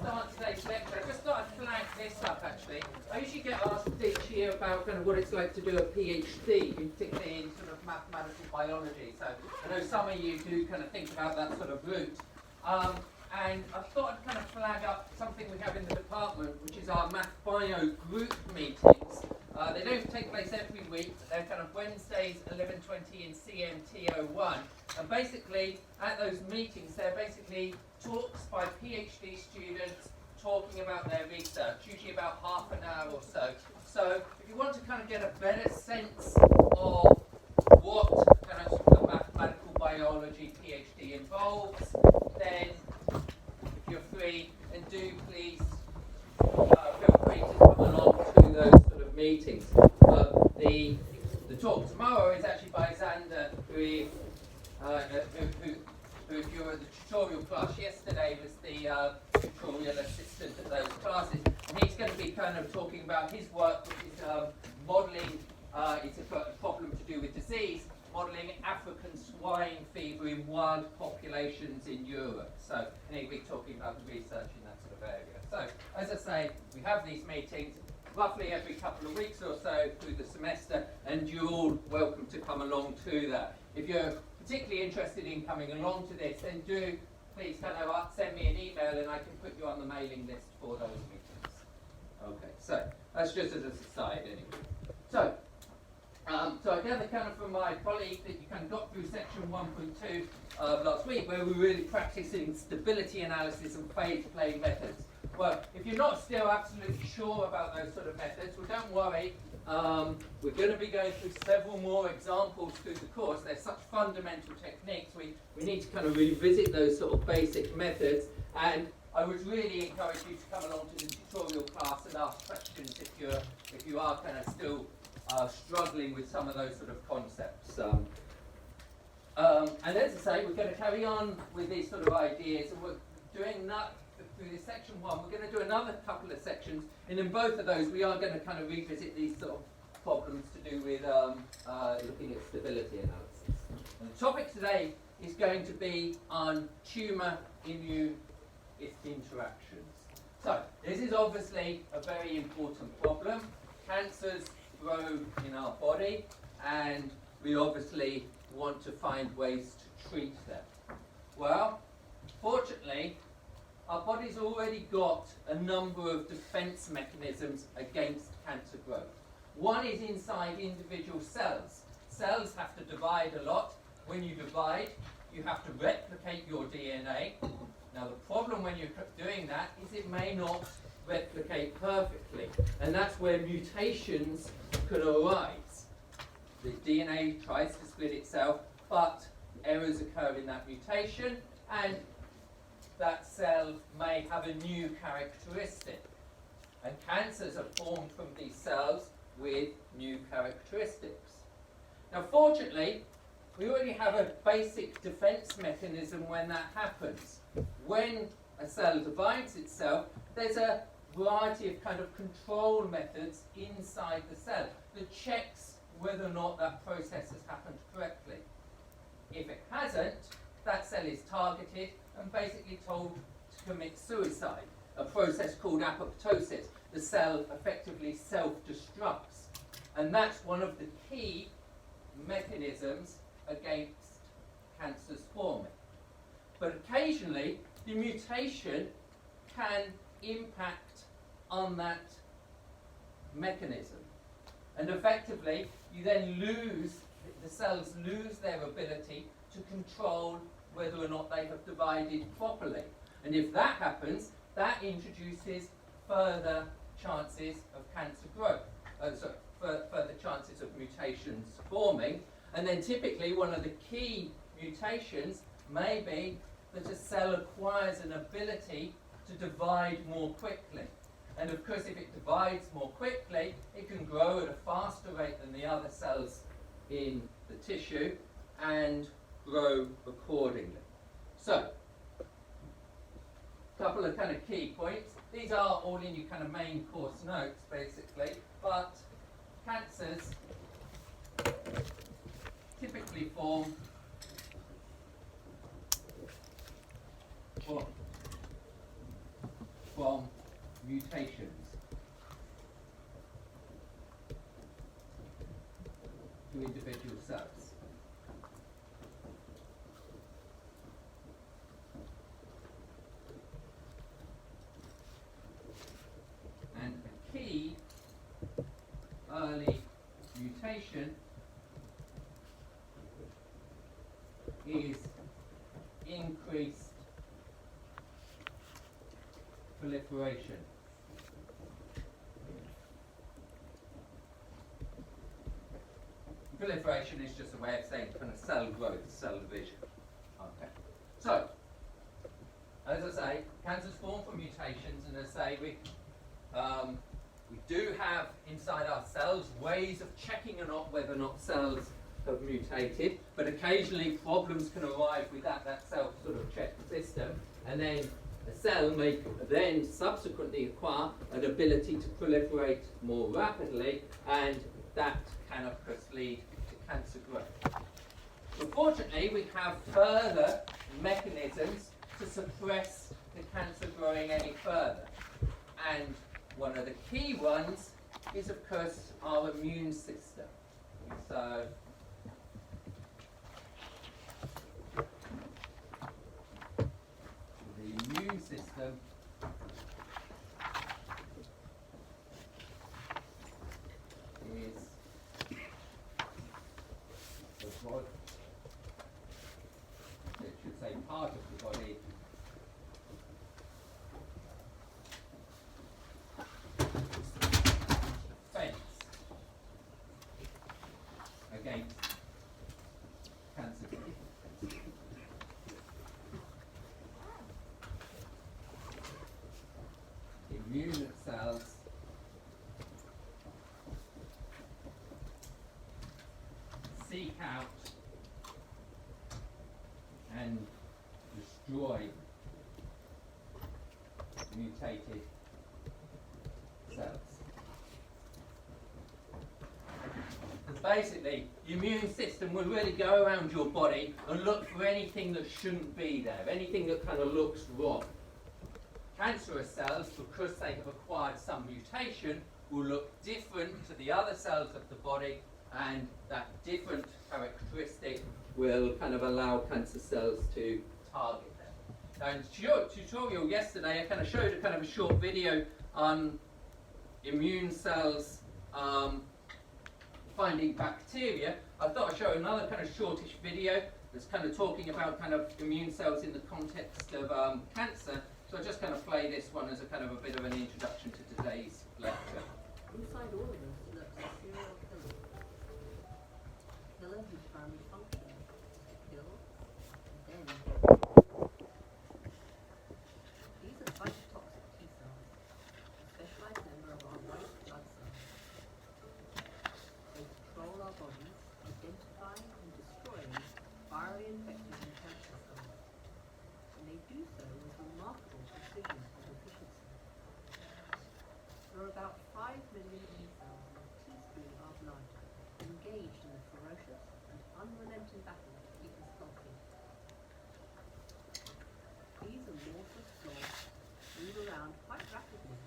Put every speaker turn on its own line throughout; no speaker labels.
start today's lecture, I just thought I'd flag this up actually. I usually get asked each year about kind of what it's like to do a PhD, particularly in sort of mathematical biology. So I know some of you do kind of think about that sort of route. And I thought I'd kind of flag up something we have in the department, which is our Math Bio group meetings. They don't take place every week, but they're kind of Wednesdays, 11:20 in CMT01. And basically, at those meetings, they're basically talks by PhD students talking about their research, usually about half an hour or so. So if you want to kind of get a better sense of what kind of a mathematical biology PhD involves, then if you're free, and do please feel free to come along to those sort of meetings. The talk tomorrow is actually by Xander, who if you were at the tutorial class yesterday, was the tutorial assistant at those classes. And he's going to be kind of talking about his work, which is modelling, it's a problem to do with disease, modelling African swine fever in wild populations in Europe. So, and he'll be talking about the research in that sort of area. So, as I say, we have these meetings roughly every couple of weeks or so through the semester, and you're all welcome to come along to that. If you're particularly interested in coming along to this, then do please kind of send me an email and I can put you on the mailing list for those meetings. Okay, so that's just as a aside anyway. So I gather kind of from my colleague that you kind of got through section 1.2 last week, where we're really practicing stability analysis and phase play methods. Well, if you're not still absolutely sure about those sort of methods, well, don't worry. We're going to be going through several more examples through the course. They're such fundamental techniques. We need to kind of revisit those sort of basic methods. And I would really encourage you to come along to the tutorial class and ask questions if you are kind of still struggling with some of those sort of concepts. And as I say, we're going to carry on with these sort of ideas, and we're doing that through this section 1. We're going to do another couple of sections, and in both of those we are going to kind of revisit these sort of problems to do with looking at stability analysis. And the topic today is going to be on tumour-immune interactions. So this is obviously a very important problem. Cancers grow in our body, and we obviously want to find ways to treat them. Well, fortunately, our body's already got a number of defense mechanisms against cancer growth. One is inside individual cells. Cells have to divide a lot. When you divide, you have to replicate your DNA. Now, the problem when you're doing that is it may not replicate perfectly, and that's where mutations could arise. The DNA tries to split itself, but errors occur in that mutation, and that cell may have a new characteristic. And cancers are formed from these cells with new characteristics. Now, fortunately, we already have a basic defense mechanism when that happens. When a cell divides itself, there's a variety of kind of control methods inside the cell that checks whether or not that process has happened correctly. If it hasn't, that cell is targeted and basically told to commit suicide, a process called apoptosis. The cell effectively self-destructs, and that's one of the key mechanisms against cancers forming. But occasionally, the mutation can impact on that mechanism, and effectively, you then the cells lose their ability to control whether or not they have divided properly. And if that happens, that introduces further chances of cancer growth, further chances of mutations forming. And then typically one of the key mutations may be that a cell acquires an ability to divide more quickly. And of course, if it divides more quickly, it can grow at a faster rate than the other cells in the tissue and grow accordingly. So, a couple of kind of key points. These are all in your kind of main course notes, basically, but cancers typically form from mutations to individual cells. And a key early mutation is increased proliferation. Proliferation is just a way of saying kind of cell growth, cell division. Okay. So, as I say, cancers form from mutations, and as I say, we do have inside our cells ways of checking or not whether or not cells have mutated, but occasionally problems can arise with that self sort of check system, and then a cell may then subsequently acquire an ability to proliferate more rapidly, and that can of course lead to cancer growth. Unfortunately, we have further mechanisms to suppress the cancer growing any further, and one of the key ones is of course our immune system. So the immune system is the body, it should say part of the body defense against cancer growth. Immune cells seek out and destroy mutated cells. Because basically, the immune system will really go around your body and look for anything that shouldn't be there, anything that kind of looks wrong. Cancerous cells, because they have acquired some mutation, will look different to the other cells of the body, and that different characteristic will kind of allow cancer cells to target them. Now in the tutorial yesterday, I kind of showed a short video on immune cells finding bacteria. I thought I'd show another kind of shortish video that's kind of talking about kind of immune cells in the context of cancer. So I'll just kind of play this one as a kind of a bit of an introduction to today's lecture.
Inside all of us lurks a serial killer. Killer whose primary function is to kill and then these are cytotoxic T cells, a specialized member of our white blood cells. They control our bodies, identifying and destroying virally infected and cancer cells. And they do so with remarkable precision and efficiency. There are about 5 million T cells in a teaspoon of our blood, engaged in a ferocious and unrelenting battle to keep us healthy. These amorphous blobs move around quite rapidly,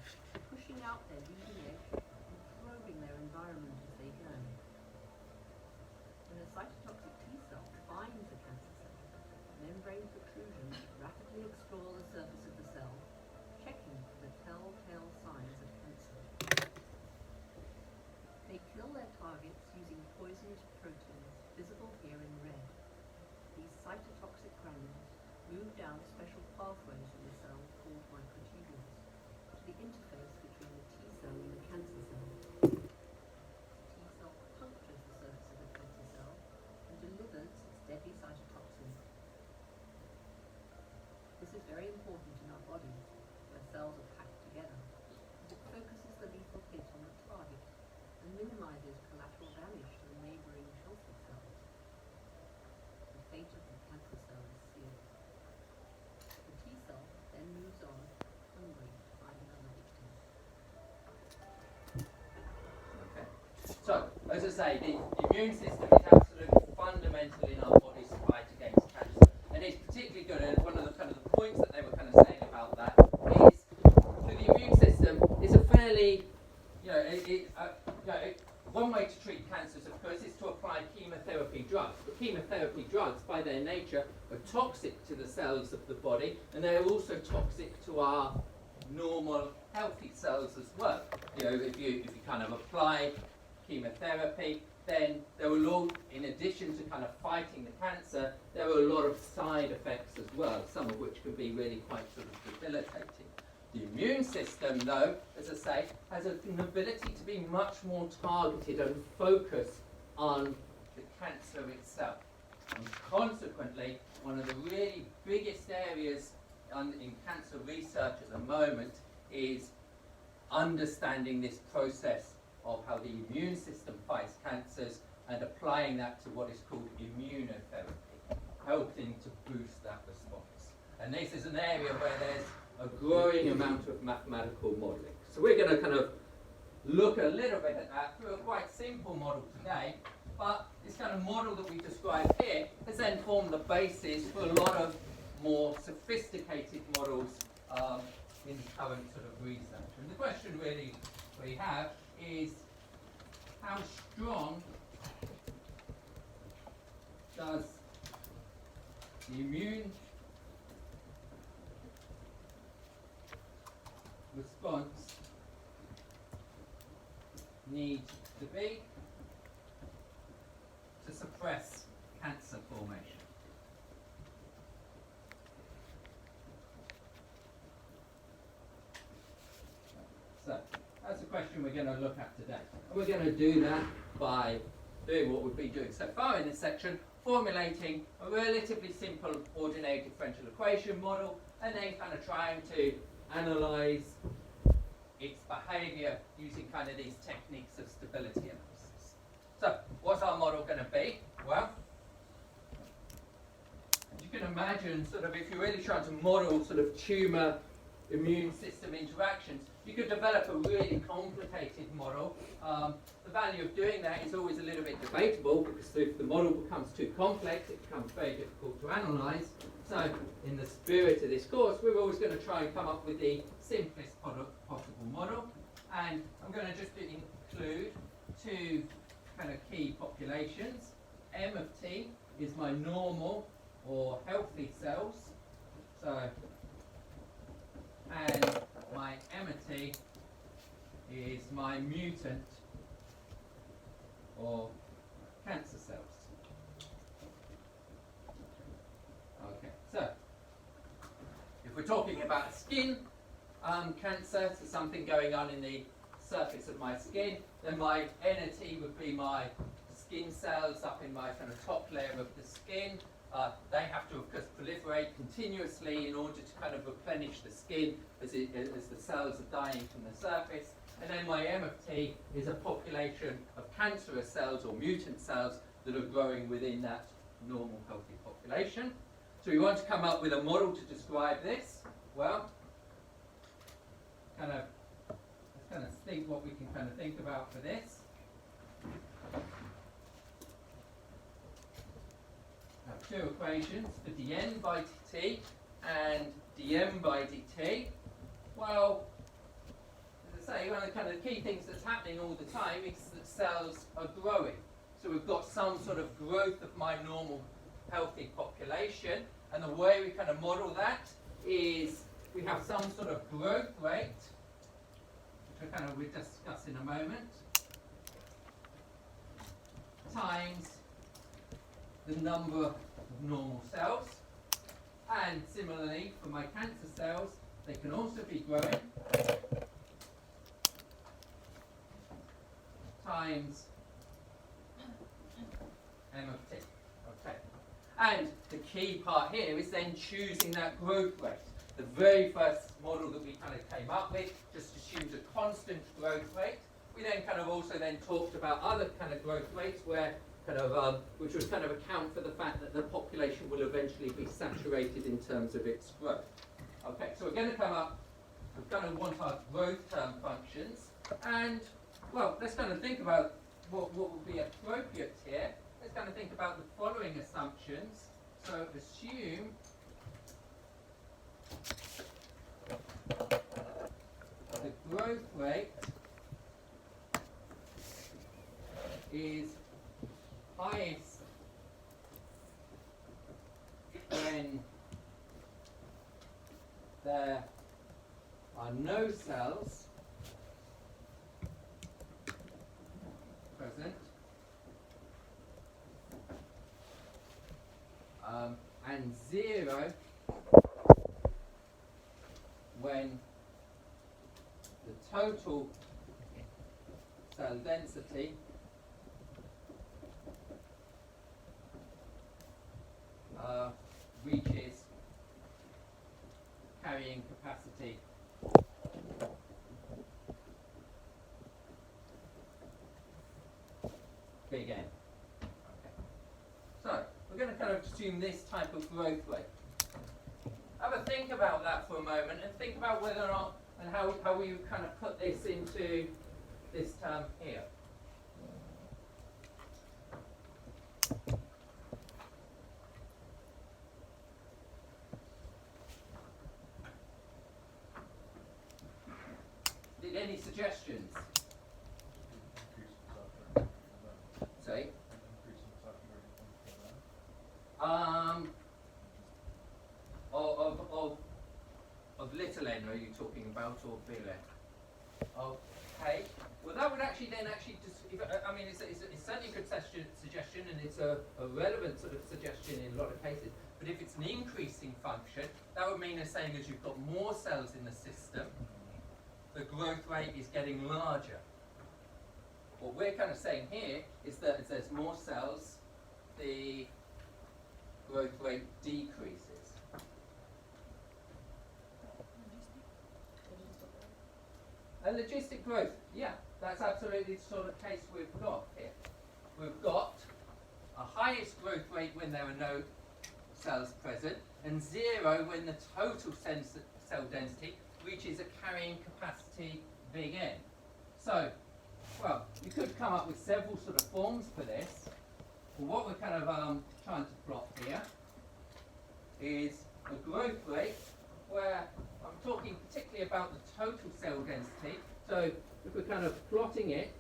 pushing out their leading edge and probing their environment as they go. When a cytotoxic T cell finds a cancer cell, membrane protrusions rapidly explore the surface of the cell, checking for the telltale signs of cancer. They kill their targets using poisonous proteins, visible here in red. These cytotoxic granules move down special pathways in the cell called microtubules to the interface between the T cell and the cancer cell. The T cell punctures the surface of the cancer cell and delivers its deadly cytotoxin. This is very important in our bodies, where cells are packed together, as it focuses the lethal hit on the target and minimizes collateral damage to the neighboring healthy cells. The fate of the cancer cell is sealed. The T cell then moves on, hungry to find another victim.
Okay. So, as I say, the immune system is absolutely fundamental in our body's fight against cancer. And it's particularly good, and one of the kind of the points that they were kind of saying about that is fairly, one way to treat cancers, of course, is to apply chemotherapy drugs. But chemotherapy drugs, by their nature, are toxic to the cells of the body, and they're also toxic to our normal, healthy cells as well. If you kind of apply chemotherapy, then there will all, in addition to kind of fighting the cancer, there are a lot of side effects as well, some of which can be really quite sort of debilitating. The immune system, though, as I say, has an ability to be much more targeted and focused on the cancer itself. And consequently, one of the really biggest areas in cancer research at the moment is understanding this process of how the immune system fights cancers and applying that to what is called immunotherapy, helping to boost that response. And this is an area where there's a growing amount of mathematical modelling. So we're going to kind of look a little bit at that through a quite simple model today, but this kind of model that we described here has then formed the basis for a lot of more sophisticated models in current sort of research. And the question really we have is, how strong does the immune response need to be to suppress cancer formation? So that's the question we're going to look at today. And we're going to do that by doing what we've been doing so far in this section, formulating a relatively simple ordinary differential equation model, and then kind of trying to analyze its behavior using kind of these techniques of stability analysis. So what's our model going to be? Well, as you can imagine, sort of if you're really trying to model sort of tumor immune system interactions, you could develop a really complicated model. The value of doing that is always a little bit debatable, because if the model becomes too complex, it becomes very difficult to analyse. So in the spirit of this course, we're always going to try and come up with the simplest possible model. And I'm going to just include two kind of key populations. M of T is my normal or healthy cells. So, and my M of T is my mutant or cancer cells. Okay, so if we're talking about skin cancer, so something going on in the surface of my skin, then my N of T would be my skin cells up in my kind of top layer of the skin. They have to, of course, proliferate continuously in order to kind of replenish the skin as the cells are dying from the surface. And then my M of T is a population of cancerous cells or mutant cells that are growing within that normal healthy population. So we want to come up with a model to describe this. Well, let's kind of think what we can kind of think about for this. Two equations for dN by dt and dm by dt. Well, as I say, one of the kind of key things that's happening all the time is that cells are growing. So we've got some sort of growth of my normal healthy population, and the way we kind of model that is we have some sort of growth rate, which we'll discuss in a moment, times the number of normal cells. And similarly, for my cancer cells, they can also be growing, times M of T. Okay. And the key part here is then choosing that growth rate. The very first model that we kind of came up with just assumes a constant growth rate. We then kind of also then talked about other kind of growth rates where which would kind of account for the fact that the population will eventually be saturated in terms of its growth. Okay, so we're going to come up, we kind of want our growth term functions, and well, let's kind of think about what would be appropriate here. Let's kind of think about the following assumptions. So assume the growth rate is highest when there are no cells present, and 0 when the total cell density reaches carrying capacity big N. Okay. So we're going to kind of assume this type of growth rate. Have a think about that for a moment and think about whether or not and how we kind of put this into this term here. Any suggestions? Say? Of little n are you talking about, or big N? Okay. Well, that would actually just, I mean, it's certainly a good suggestion, and it's a relevant sort of suggestion in a lot of cases. But if it's an increasing function, that would mean the same as you've got more cells in the system, the growth rate is getting larger. What we're kind of saying here is that as there's more cells, the growth rate decreases. A logistic growth, yeah, that's absolutely the sort of case we've got here. We've got a highest growth rate when there are no cells present, and 0 when the total cell density reaches a carrying capacity big N. So, well, you could come up with several sort of forms for this. But what we're kind of trying to plot here is a growth rate where I'm talking particularly about the total cell density. So if we're kind of plotting it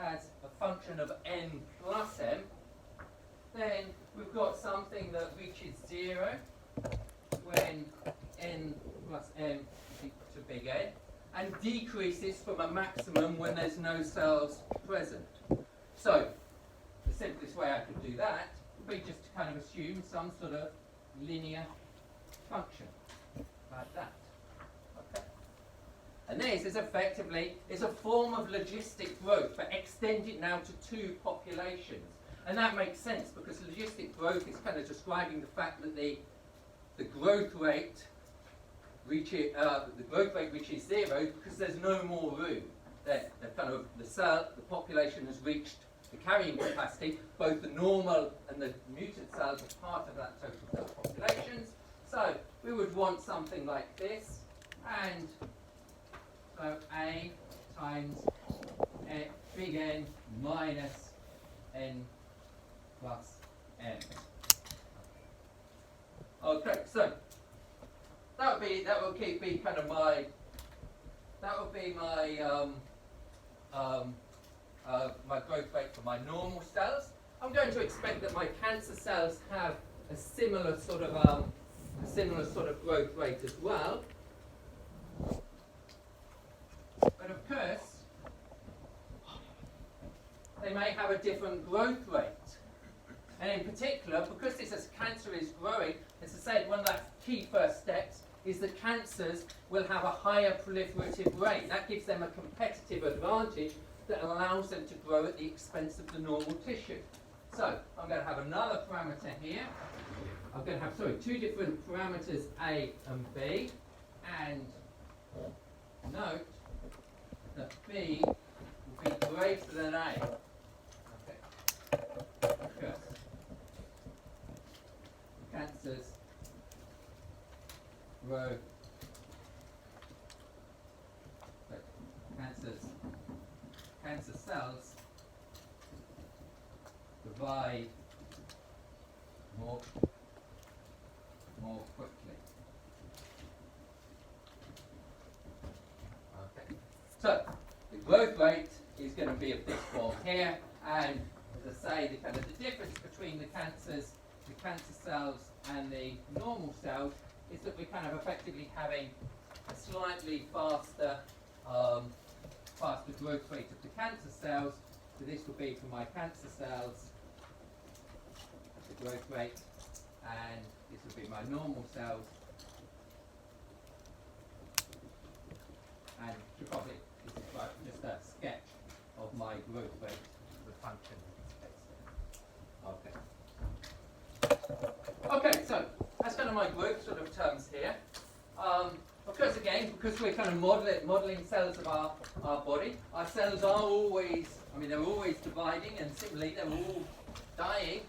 as a function of n plus m, then we've got something that reaches 0 when n plus m to big N, and decreases from a maximum when there's no cells present. So the simplest way I could do that would be just to kind of assume some sort of linear function like that. Okay. And this is effectively a form of logistic growth, but extended now to 2 populations. And that makes sense because logistic growth is kind of describing the fact that the growth rate reaches 0 because there's no more room. The population has reached the carrying capacity. Both the normal and the mutant cells are part of that total cell populations. So we would want something like this, and so A times big N minus N plus M. Okay, so that would be kind of my my growth rate for my normal cells. I'm going to expect that my cancer cells have a similar sort of growth rate as well. But of course, they may have a different growth rate. And in particular, because this cancer is growing, as I said, one of the key first steps is that cancers will have a higher proliferative rate. That gives them a competitive advantage that allows them to grow at the expense of the normal tissue. So I'm going to have another parameter here. I'm going to have, 2 different parameters, A and B, and note that B will be greater than A. Okay. Because cancers grow, cancer cells divide more quickly. Okay. growth rate is going to be of this form here, and as I say, the difference between the cancer cells and the normal cells is that we're kind of effectively having a slightly faster growth rate of the cancer cells. So this will be for my cancer cells, the growth rate, and this will be my normal cells. And probably this is just a sketch of my growth rate, the function. Okay, so that's kind of my growth sort of terms here. Of course, again, because we're kind of modelling cells of our body, our cells are always, they're always dividing, and similarly, they're all dying.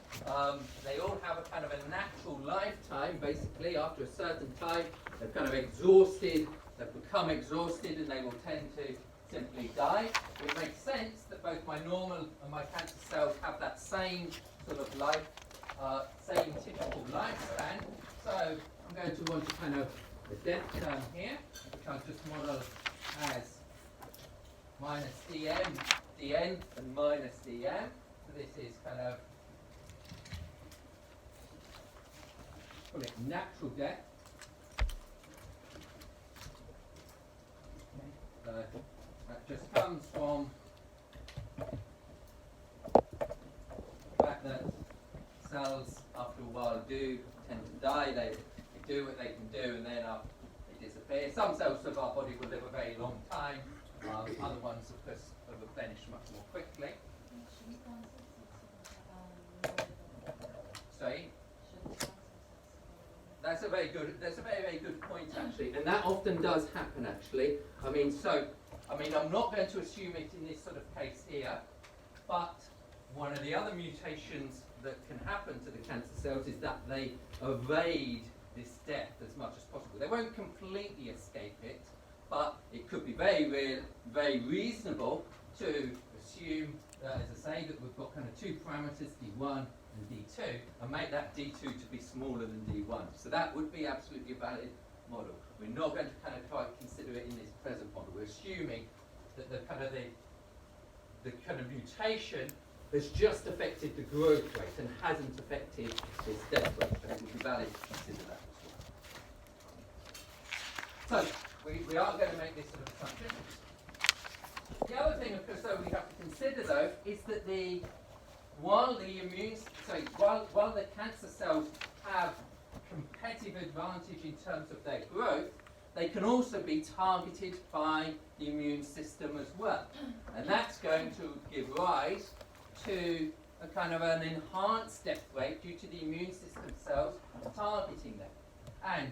They all have a kind of a natural lifetime, basically. After a certain time, they're kind of exhausted, they've become exhausted, and they will tend to simply die. It makes sense that both my normal and my cancer cells have that same sort of life, same typical lifespan. So I'm going to want to kind of the death term here, which I'll just model as minus dn, and minus dm. So this is kind of, call it natural death. Okay. So that just comes from the fact that cells, after a while, do tend to die. They do what they can do, and then they disappear. Some cells of our body will live a very long time. Other ones, of course, are replenished much more quickly. Sorry? That's a very very good point, actually, and that often does happen, actually. I'm not going to assume it in this sort of case here, but one of the other mutations that can happen to the cancer cells is that they evade this death as much as possible. They won't completely escape it, but it could be very reasonable to assume that, as I say, that we've got kind of two parameters, D1 and D2, and make that D2 to be smaller than D1. So that would be absolutely a valid model. We're not going to kind of try to consider it in this present model. We're assuming that the kind of mutation has just affected the growth rate and hasn't affected this death rate, and it would be valid to consider that as well. So we are going to make this sort of assumption. The other thing, of course, though, we have to consider, though, is that while the cancer cells have competitive advantage in terms of their growth, they can also be targeted by the immune system as well. And that's going to give rise to a kind of an enhanced death rate due to the immune system cells targeting them. And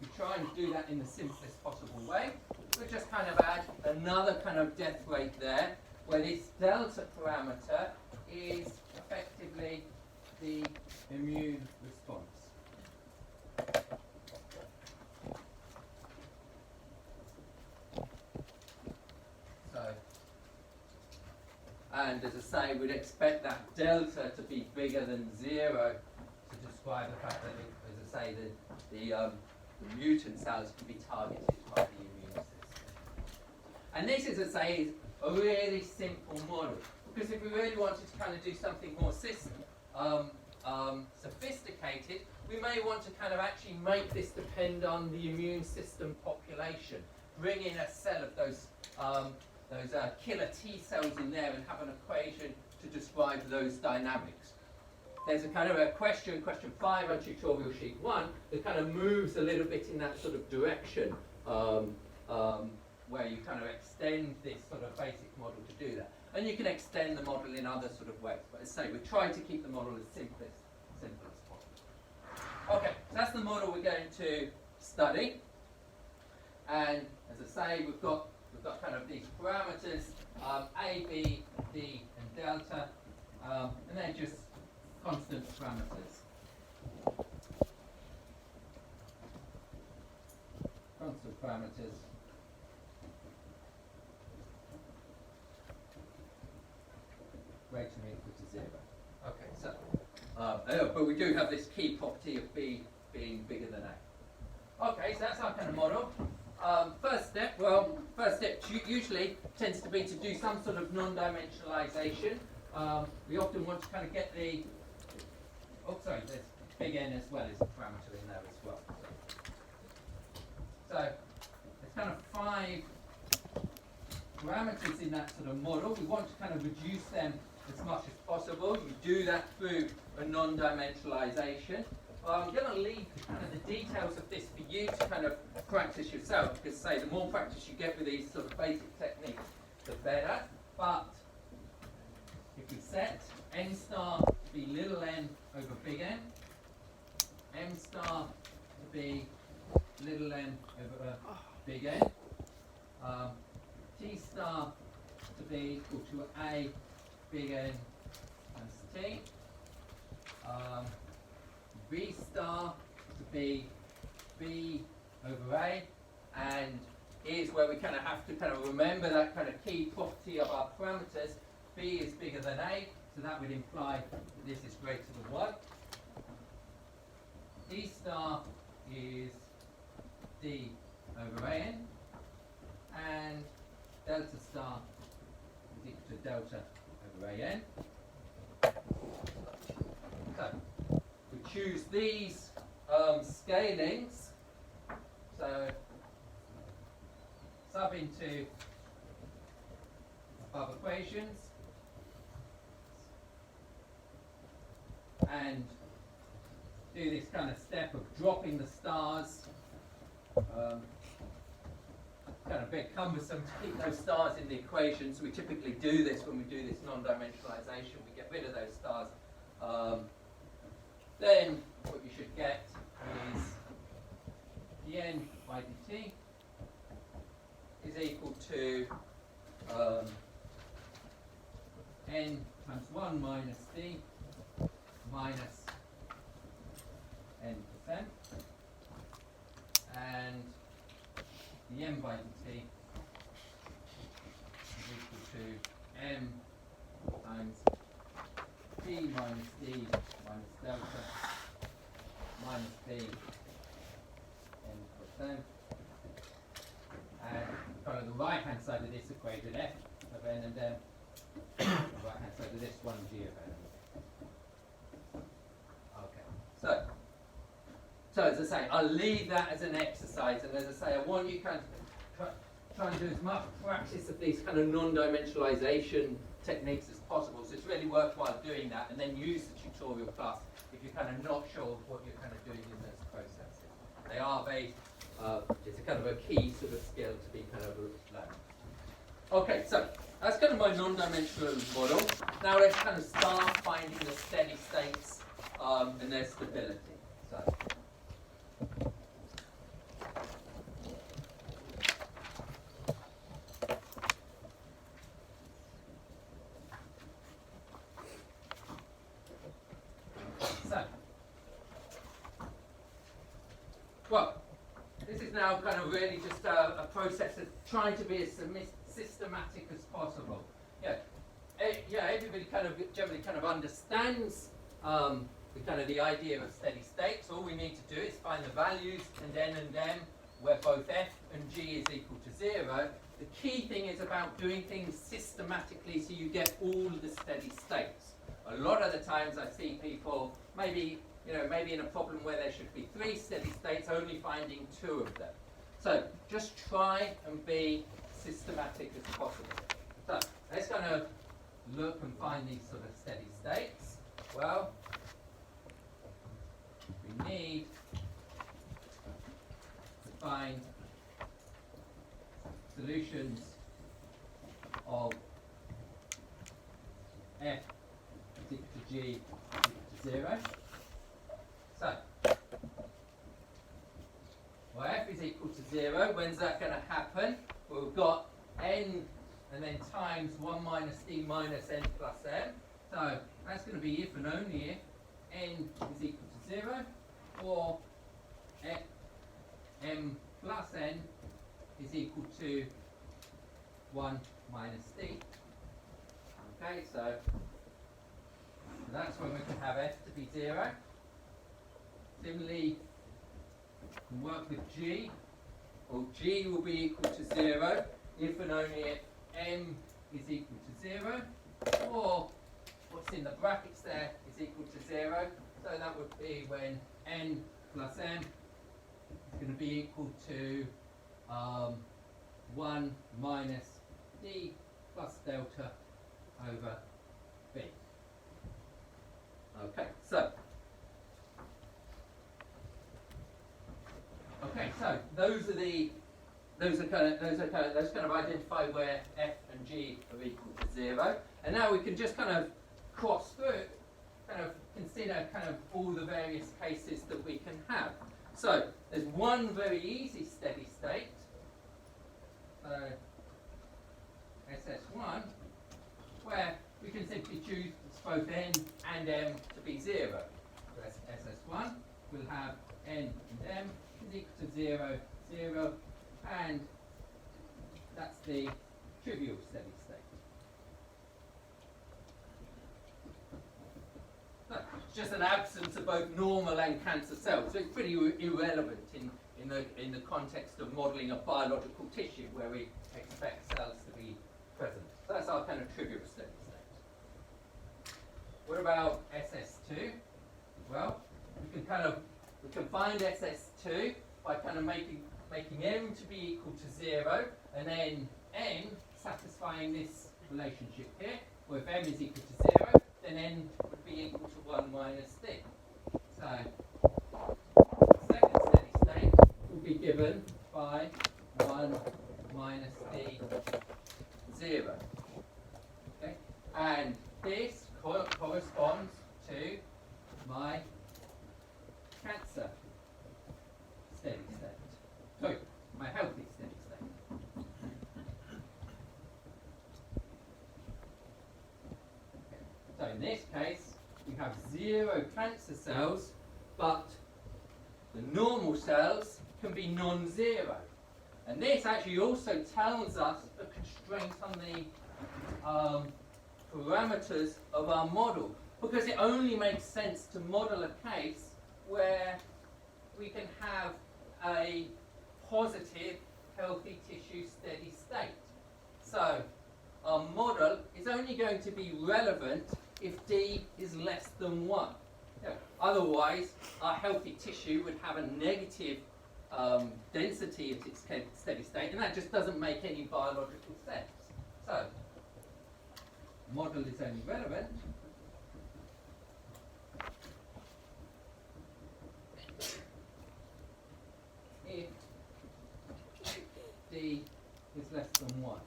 we try and do that in the simplest possible way. We just kind of add another kind of death rate there, where this delta parameter is effectively the immune response. And as I say, we'd expect that delta to be bigger than 0 to describe the fact that, as I say, the mutant cells can be targeted by the immune system. And this, as I say, is a really simple model. Because if we really wanted to kind of do something more sophisticated, we may want to kind of actually make this depend on the immune system population. Bring in a cell of those killer T cells in there and have an equation to describe those dynamics. There's a kind of a question 5 on tutorial sheet 1, that kind of moves a little bit in that sort of direction, where you kind of extend this sort of basic model to do that. And you can extend the model in other sort of ways. But as I say, we're trying to keep the model as simple as possible. Okay, so that's the model we're going to study. And as I say, we've got kind of these parameters, A, B, D, and delta, and they're just constant parameters. Constant parameters. Greater than or equal to 0. Okay, so, but we do have this key property of B being bigger than A. Okay, so that's our kind of model. first step usually tends to be to do some sort of non-dimensionalization. We often want to kind of get the, there's big N as well as a parameter in there as well. So there's kind of 5 parameters in that sort of model. We want to kind of reduce them as much as possible. You do that through a non-dimensionalization. I'm going to leave kind of the details of this for you to kind of practice yourself, because say the more practice you get with these sort of basic techniques, the better. But if we set n star to be little n over big N, m star to be little n over big N, t star to be equal to a big N times t, b star to be b over a, and here's where we kind of have to kind of remember that kind of key property of our parameters. B is bigger than a, so that would imply that this is greater than 1. D star is d over an, and delta star is equal to delta over an. So we choose these scalings, so sub into above equations and do this kind of step of dropping the stars. Kind of a bit cumbersome to keep those stars in the equation, so we typically do this when we do this non-dimensionalization. We get rid of those stars. Then what you should get is dn by dt is equal to n times 1 minus d minus n%, and the m by dt is equal to m times d minus d minus delta minus d n%, and kind of the right hand side of this equation, f of n and m, the right hand side of this 1g of n. Okay, so as I say, I'll leave that as an exercise, and as I say, I want you kind of try and do as much practice of these kind of non-dimensionalization techniques as possible. So it's really worthwhile doing that, and then use the tutorial class if you're kind of not sure what you're kind of doing in those processes. They are very, it's a kind of a key sort of skill to be kind of learned. Okay, so that's kind of my non-dimensional model. Now let's kind of start finding the steady states and their stability. So. Well, this is now kind of really just a process of trying to be as systematic as possible. Everybody kind of generally kind of understands the idea of steady states. All we need to do is find the values and n and m where both f and g is equal to 0. The key thing is about doing things systematically so you get all the steady states. A lot of the times I see people maybe in a problem where there should be 3 steady states, only finding 2 of them. So just try and be systematic as possible. So let's kind of look and find these sort of steady states. Well, we need to find solutions of f is equal to g is equal to 0. So, well, f is equal to 0. When's that going to happen? Well, we've got n and then times 1 minus d minus n plus m. So that's going to be if and only if n is equal to 0, or f m plus n is equal to 1 minus d. Okay, so that's when we can have f to be 0. Similarly, we can work with g Well, G will be equal to 0 if and only if M is equal to 0, or what's in the brackets there is equal to 0. So that would be when N plus M is going to be equal to 1 minus D plus delta over B. Okay, so those kind of identify where F and G are equal to 0, and now we can just kind of cross through, kind of consider kind of all the various cases that we can have. So there's one very easy steady state. So SS1, where we can simply choose both N and M to be 0. So SS1 will have N and M is equal to 0, 0, and that's the trivial steady state. So it's just an absence of both normal and cancer cells, so it's pretty irrelevant in the context of modelling a biological tissue where we expect cells to be present. So that's our kind of trivial steady state. What about SS2? Well, we can find SS2 by kind of making M to be equal to 0, and then N satisfying this relationship here, where if M is equal to 0, then N would be equal to 1 minus D. So the second steady state will be given by 1 minus D 0. Okay? And this corresponds to my cancer steady state. Sorry, my healthy steady state. So in this case, we have 0 cancer cells, but the normal cells can be non-zero. And this actually also tells us a constraint on the parameters of our model, because it only makes sense to model a case where we can have a positive healthy tissue steady state. So our model is only going to be relevant if D is less than 1. Otherwise, our healthy tissue would have a negative density at its steady state, and that just doesn't make any biological sense. So, model is only relevant if D is less than 1.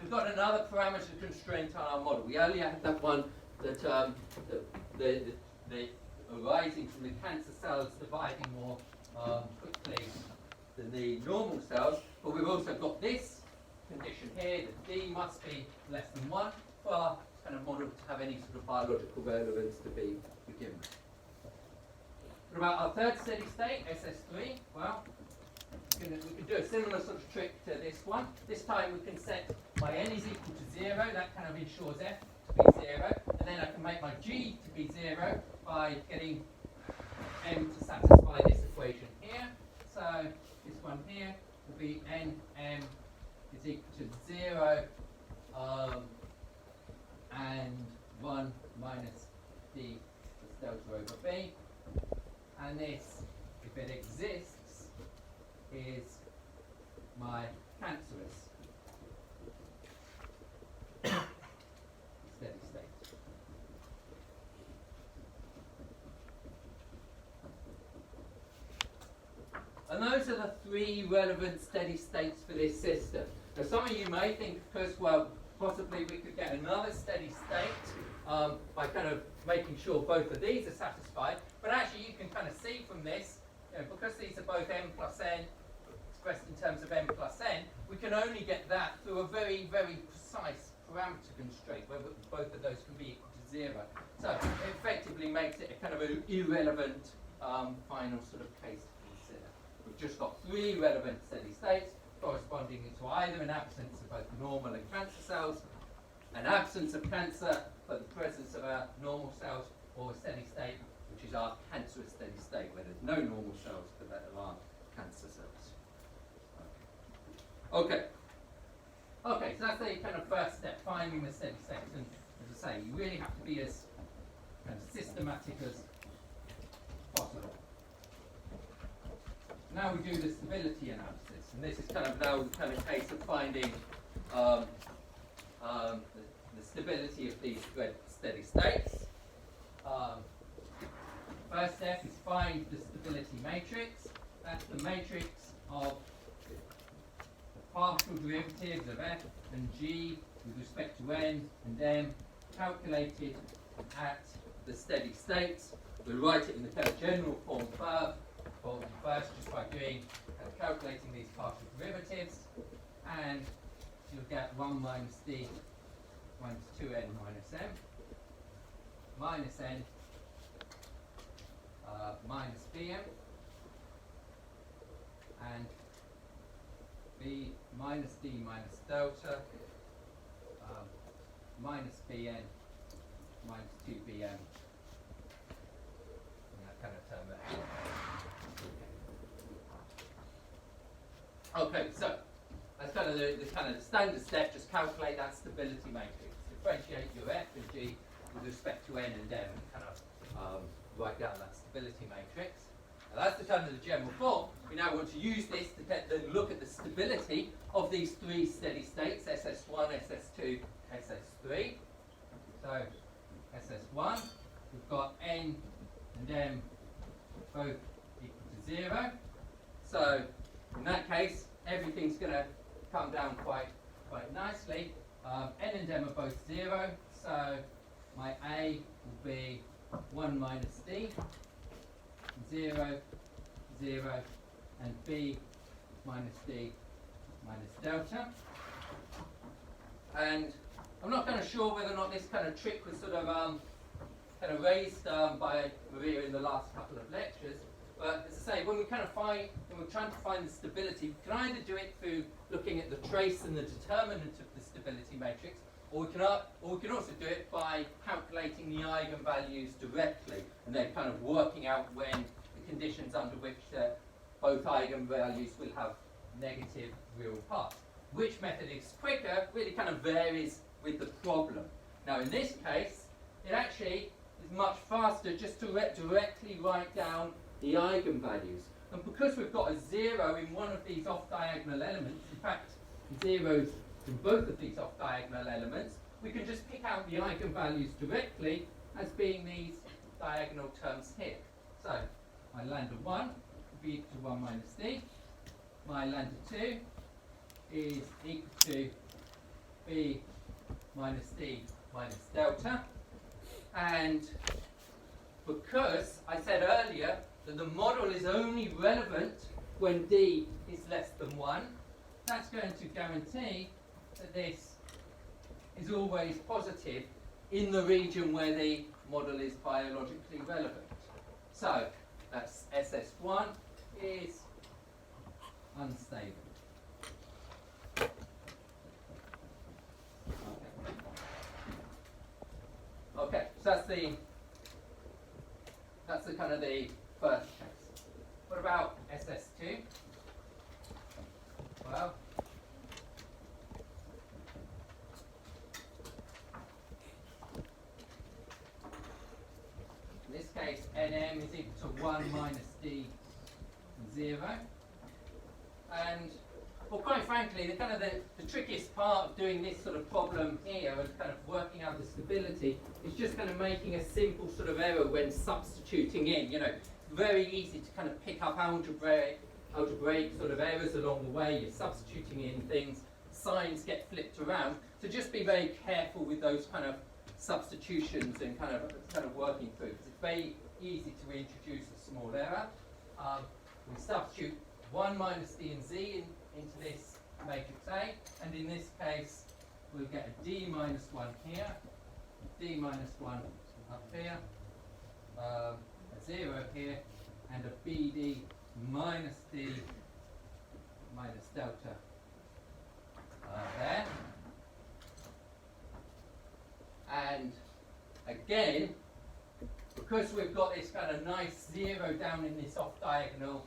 We've got another parameter constraint on our model. We earlier had that one that the arising from the cancer cells dividing more quickly than the normal cells, but we've also got this condition here that D must be less than 1 for our kind of model to have any sort of biological relevance to be given. What about our third steady state, SS3? Well, we can do a similar sort of trick to this one. This time we can set my N is equal to 0, that kind of ensures F to be 0, and then I can make my G to be 0 by getting M to satisfy this equation here. So this one here will be NM is equal to 0 and 1 minus D plus delta over B. And this, if it exists, is my cancerous steady state. And those are the 3 relevant steady states for this system. Now some of you may think, of course, well, possibly we could get another steady state by kind of making sure both of these are satisfied, but actually you can kind of see from this, because these are both M plus N, expressed in terms of M plus N, we can only get that through a very, very precise parameter constraint where both of those can be equal to 0. So it effectively makes it a kind of an irrelevant final sort of case to consider. We've just got 3 relevant steady states corresponding to either an absence of both normal and cancer cells, an absence of cancer but the presence of our normal cells, or a steady state which is our cancerous steady state where there's no normal cells but there are cancer cells. Okay. Okay, so that's the kind of first step, finding the steady state. And as I say, you really have to be as kind of systematic as possible. Now we do the stability analysis, and this is kind of now the kind of case of finding the stability of these steady states. First step is find the stability matrix. That's the matrix of the partial derivatives of f and g with respect to n and m calculated at the steady states. We'll write it in the kind of general form first just by doing calculating these partial derivatives, and you'll get 1 minus d minus 2n minus m minus n minus bm and b minus d minus delta minus bn minus 2bm, and that kind of term there. Okay, so that's kind of the standard step. Just calculate that stability matrix. Differentiate your f and g with respect to n and m, and kind of write down that stability matrix. Now that's the kind of the general form. We now want to use this to look at the stability of these three steady states: SS1, SS2, SS3. So SS1, we've got n and m both equal to 0. So in that case, everything's going to come down quite nicely. N and m are both 0, so my A will be 1 minus d, 0, 0, and B minus d minus delta. And I'm not kind of sure whether or not this kind of trick was sort of kind of raised by Maria in the last couple of lectures. But as I say, when we're trying to find the stability, we can either do it through looking at the trace and the determinant of the stability matrix, or we can also do it by calculating the eigenvalues directly, and then kind of working out when the conditions under which both eigenvalues will have negative real parts. Which method is quicker really kind of varies with the problem. Now in this case, it actually is much faster just to directly write down the eigenvalues. And because we've got a 0 in one of these off-diagonal elements, in fact, zeros in both of these off-diagonal elements, we can just pick out the eigenvalues directly as being these diagonal terms here. So, my lambda 1 will be equal to 1 minus d. My lambda 2 is equal to b minus d minus delta. And because I said earlier that the model is only relevant when d is less than 1, that's going to guarantee that this is always positive in the region where the model is biologically relevant. So that's SS1 is unstable. Okay, so that's the kind of the first case. What about SS2? Well, in this case, Nm is equal to 1 minus d 0. And, well, quite frankly, the trickiest part of doing this sort of problem here and kind of working out the stability is just kind of making a simple sort of error when substituting in. You know, it's very easy to kind of pick up algebraic sort of errors along the way. You're substituting in things, signs get flipped around. So just be very careful with those kind of substitutions and kind of working through, because it's very easy to introduce a small error. We substitute 1 minus d and z into this matrix A, and in this case we'll get a d minus 1 here, a d minus 1 up here, a 0 here, and a bd minus d minus delta there. And again, because we've got this kind of nice 0 down in this off-diagonal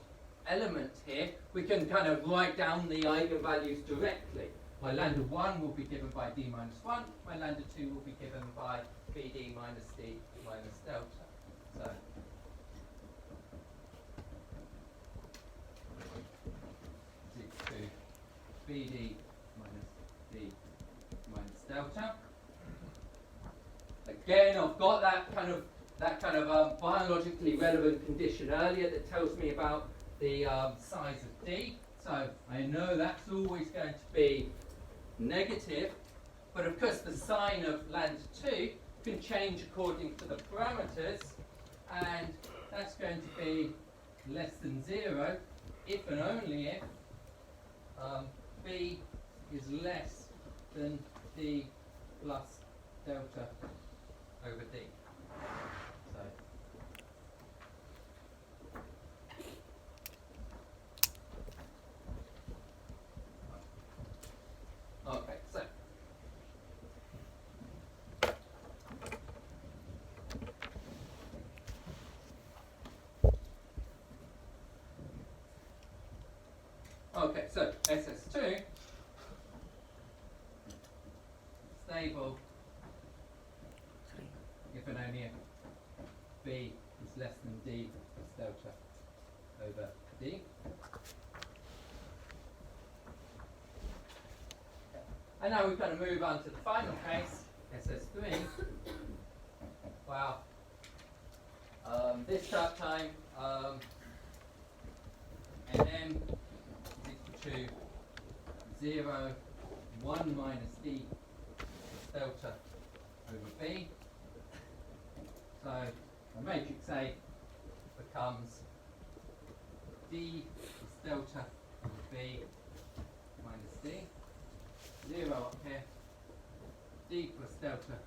element here, we can kind of write down the eigenvalues directly. My lambda 1 will be given by d minus 1, my lambda 2 will be given by bd minus d minus delta. So, is equal to bd minus d minus delta. Again, I've got that kind of biologically relevant condition earlier that tells me about the size of d. So I know that's always going to be negative, but of course the sign of lambda 2 can change according to the parameters, and that's going to be less than 0 if and only if b is less than d plus delta over d. Okay, so SS2 stable if and only if b is less than d plus delta over d. And now we're going to move on to the final case, SS3. Wow. This time, Nm is equal to 0, 1 minus d plus delta over b. So the matrix A becomes d plus delta over b minus d. 0 up here, d plus delta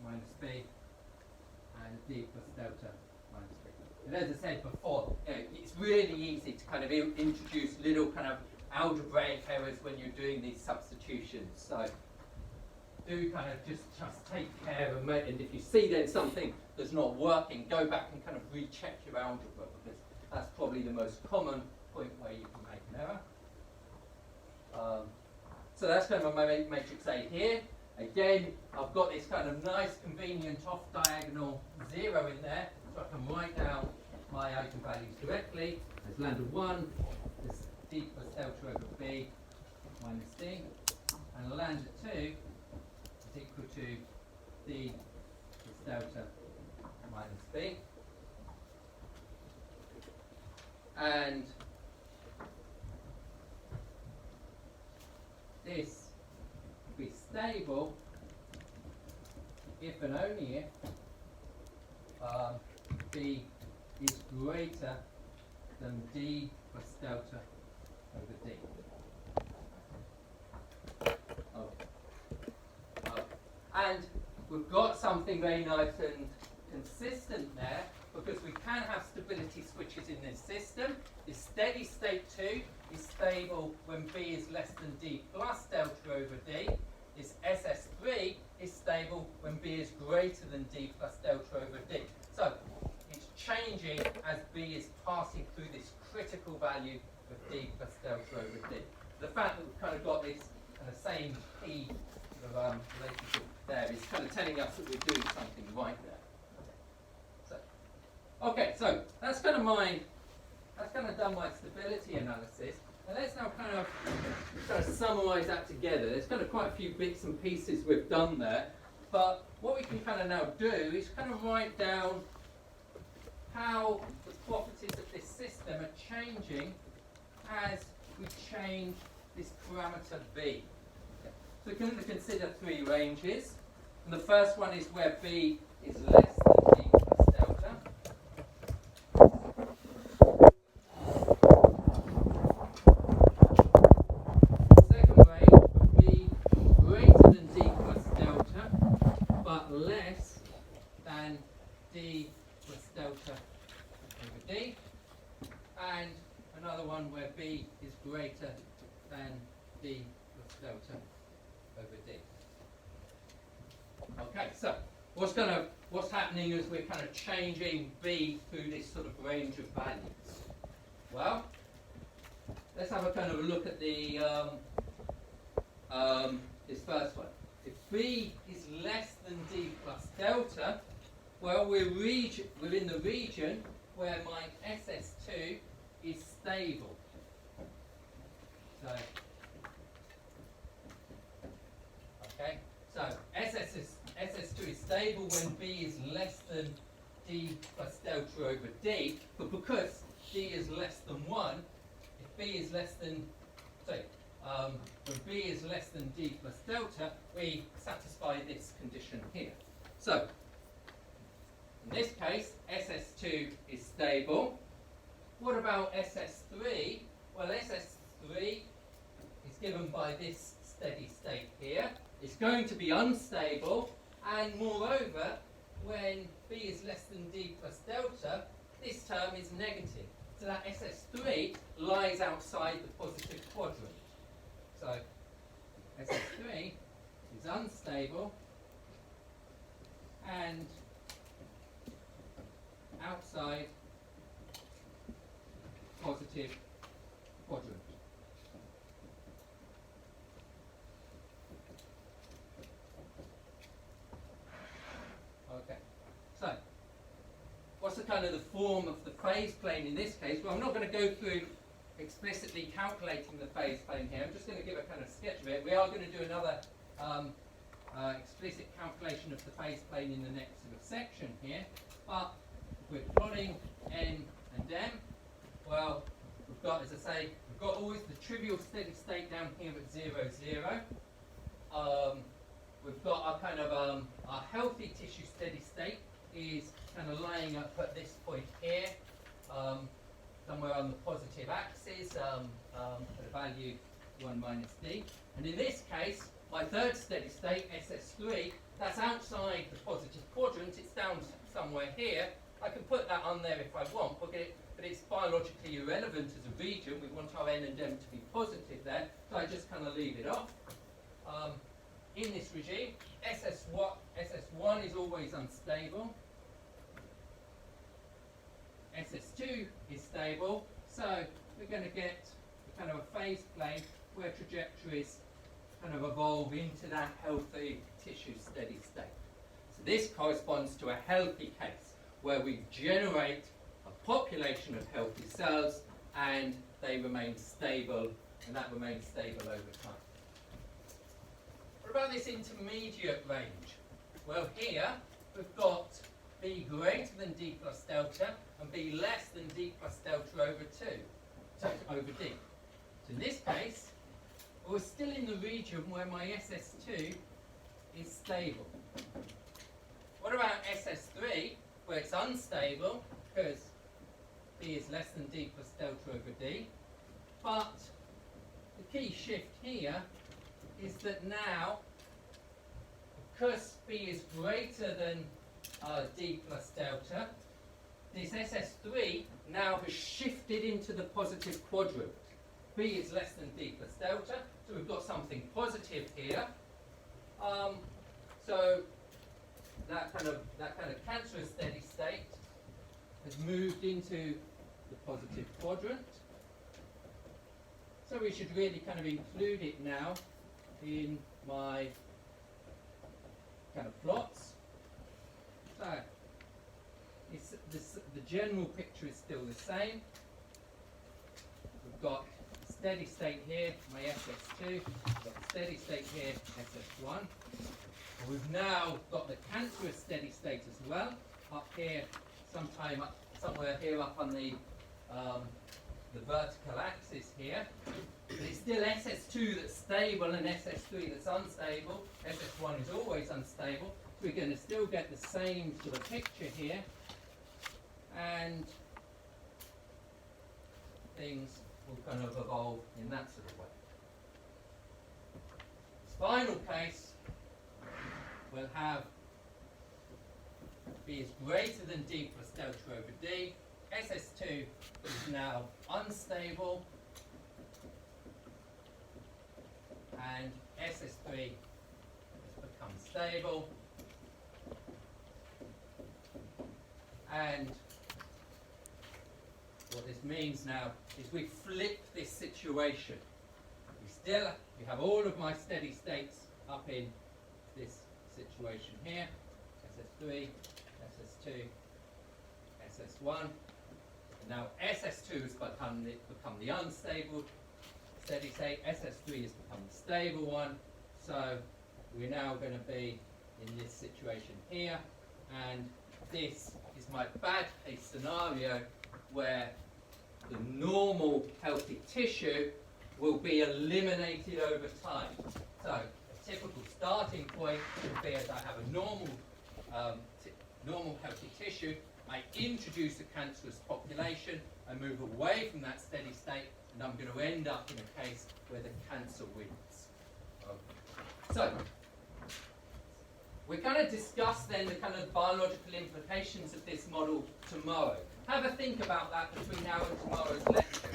minus b, and d plus delta minus b. And as I said before, it's really easy to kind of introduce little kind of algebraic errors when you're doing these substitutions. So do kind of just take care of it, and if you see there's something that's not working, go back and kind of recheck your algebra, because that's probably the most common point where you can make an error. So that's kind of my matrix A here. Again, I've got this kind of nice, convenient off-diagonal 0 in there, so I can write down my eigenvalues directly. There's lambda 1, there's d plus delta over b minus d, and lambda 2 is equal to d plus delta minus b. And this will be stable if and only if b is greater than d plus delta over d. And we've got something very nice and consistent there, because we can have stability switches in this system. This steady state 2 is stable when b is less than d plus delta over d. This SS3 is stable when b is greater than d plus delta over d. So it's changing as b is passing through this critical value of d plus delta over d. The fact that we've kind of got this kind of same p sort of, relationship there is kind of telling us that we're doing something right there. Okay, so that's kind of done my stability analysis. And let's now kind of summarize that together. There's kind of quite a few bits and pieces we've done there. But what we can kind of now do is kind of write down how the properties of this system are changing as we change this parameter b. So we can consider three ranges. And the first one is where b is less than d plus delta. Second range, b greater than d plus delta, but less than d plus delta over d. And another one where b is greater than d plus delta over d. Okay, so what's happening is we're kind of changing b through this sort of range of values. Well, let's have a kind of a look at the this first one. If B is less than D plus delta, well, we're in the region where my SS2 is stable. So, okay, so SS2 is stable when B is less than D plus delta over D, but because D is less than 1, if B is less than, when B is less than D plus delta, we satisfy this condition here. So, in this case, SS2 is stable. What about SS3? Well, SS3 is given by this steady state here. It's going to be unstable, and moreover, when B is less than D plus delta, this term is negative. So that SS3 lies outside the positive quadrant. So SS3 is unstable and outside positive quadrant. Okay, so what's the kind of the form of the phase plane in this case? Well, I'm not going to go through explicitly calculating the phase plane here. I'm just going to give a kind of sketch of it. We are going to do another explicit calculation of the phase plane in the next sort of section here. But if we're plotting n and m, well, we've got, as I say, we've got always the trivial steady state down here at 0, 0. We've got our kind of our healthy tissue steady state is kind of lying up at this point here, somewhere on the positive axis, at a value 1 minus d. And in this case, my third steady state, SS3, that's outside the positive quadrant. It's down somewhere here. I can put that on there if I want, but it's biologically irrelevant as a region. We want our n and m to be positive there, so I just kind of leave it off. In this regime, SS1 is always unstable. SS2 is stable, so we're going to get kind of a phase plane where trajectories kind of evolve into that healthy tissue steady state. So this corresponds to a healthy case where we generate a population of healthy cells and they remain stable, and that remains stable over time. What about this intermediate range? Well, here we've got B greater than D plus delta and B less than D plus delta over 2, so over D. So in this case, we're still in the region where my SS2 is stable. What about SS3, where it's unstable because B is less than D plus delta over D, but the key shift here is that now, because B is greater than D plus delta, this SS3 now has shifted into the positive quadrant. B is less than D plus delta, so we've got something positive here. So that kind of cancerous steady state has moved into the positive quadrant. So we should really kind of include it now in my kind of plots. So the general picture is still the same. We've got steady state here, my SS2, we've got steady state here, SS1. And we've now got the cancerous steady state as well, up here, somewhere here up on the vertical axis here. But it's still SS2 that's stable and SS3 that's unstable. SS1 is always unstable. So we're going to still get the same sort of picture here. And things will kind of evolve in that sort of way. This final case, we'll have B is greater than D plus delta over D. SS2 is now unstable, and SS3 has become stable, and what this means now is we flip this situation. We have all of my steady states up in this situation here, SS3, SS2, SS1, and now SS2 has become the unstable steady state, SS3 has become the stable one, so we're now going to be in this situation here, and this is my bad case scenario where the normal healthy tissue will be eliminated over time. So a typical starting point would be as I have a normal healthy tissue, I introduce a cancerous population, I move away from that steady state, and I'm going to end up in a case where the cancer wins. Okay. So we're going to discuss then the kind of biological implications of this model tomorrow. Have a think about that between now and tomorrow's lecture.